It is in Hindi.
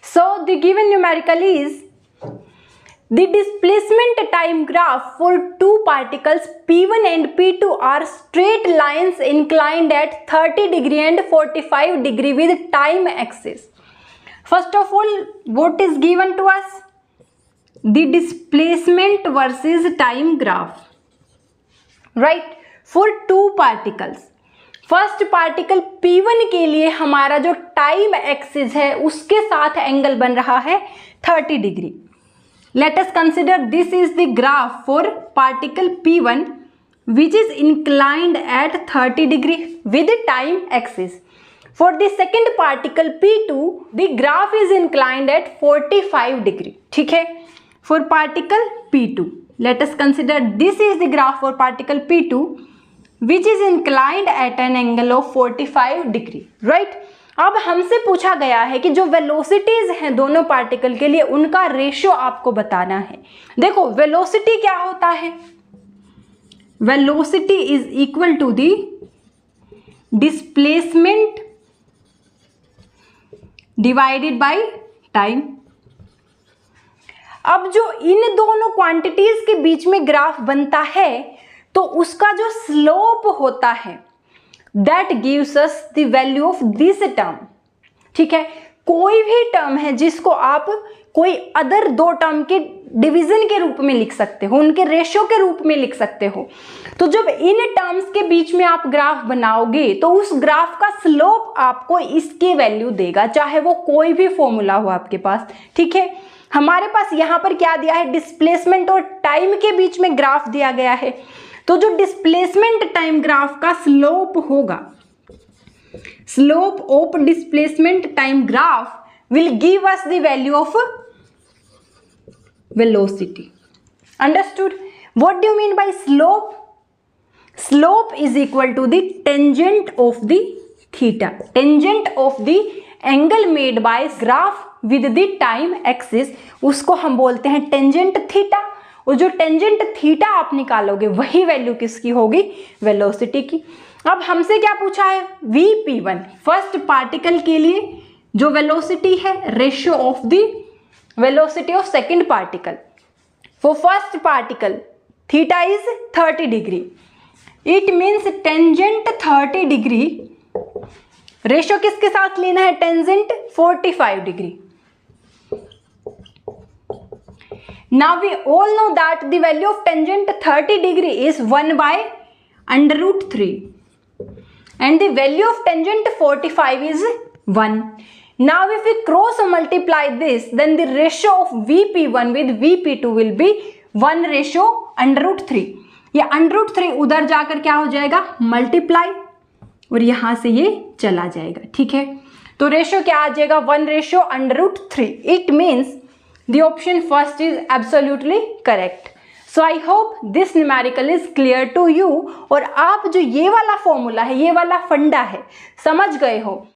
So the given numerical is the displacement time graph for two particles P1 and P2 are straight lines inclined at 30 degree and 45 degree with time axis. First of all, what is given to us? The displacement versus time graph, right, for two particles. First particle P1 के लिए हमारा जो टाइम एक्सिस है उसके साथ एंगल बन रहा है 30 degree. Let us consider this is the graph for particle P1 which is inclined at 30 degree with time axis. For the second particle P2 the graph is inclined at 45 degree. ठीक है, for particle P2 let us consider this is the graph for particle P2 which is inclined at an angle of 45 degree, right? अब हमसे पूछा गया है कि जो वेलोसिटीज हैं दोनों पार्टिकल के लिए उनका रेशियो आपको बताना है. देखो वेलोसिटी क्या होता है? Velocity is equal to the displacement divided by time. अब जो इन दोनों क्वांटिटीज के बीच में ग्राफ बनता है तो उसका जो स्लोप होता है that gives us the value of this term. ठीक है, कोई भी टर्म है जिसको आप कोई अदर दो टर्म के डिवीजन के रूप में लिख सकते हो, उनके रेशियो के रूप में लिख सकते हो. तो जब इन टर्म्स के बीच में आप ग्राफ बनाओगे तो उस ग्राफ का स्लोप आपको इसकी वैल्यू देगा, चाहे वो कोई भी फॉर्मूला हो आपके पास. ठीक है, हमारे पास यहाँ पर क्या दिया है? डिस्प्लेसमेंट और टाइम के बीच में ग्राफ दिया गया है. तो जो डिस्प्लेसमेंट टाइम ग्राफ का स्लोप होगा, slope of displacement time graph will give us the value of velocity. Understood? What do you mean by slope? Slope is equal to the tangent of the theta, tangent of the angle made by graph with the time axis, उसको हम बोलते हैं टेंजेंट थीटा. और जो टेंजेंट थीटा आप निकालोगे वही वैल्यू किसकी होगी? वेलोसिटी की. अब हमसे क्या पूछा है? Vp1 फर्स्ट पार्टिकल के लिए जो वेलोसिटी है, ratio of the velocity of second particle. For first particle theta is 30 degree. It means tangent 30 degree, ratio किसके साथ लेना है? Tangent 45 degree. Now we all know that the value of tangent 30 degree is 1 by under root 3 and the value of tangent 45 is 1. Now if we cross multiply this then the ratio of Vp1 with Vp2 will be 1 ratio under root 3. ये under root 3 उधर जाकर क्या हो जाएगा? मल्टीप्लाई, और यहाँ से ये चला जाएगा. ठीक है, तो रेशियो क्या आ जाएगा? 1 ratio under root 3. It means the option first is absolutely correct. So I hope this numerical is clear to you. और आप जो ये वाला फॉर्मूला है, ये वाला फंडा है, समझ गए हो.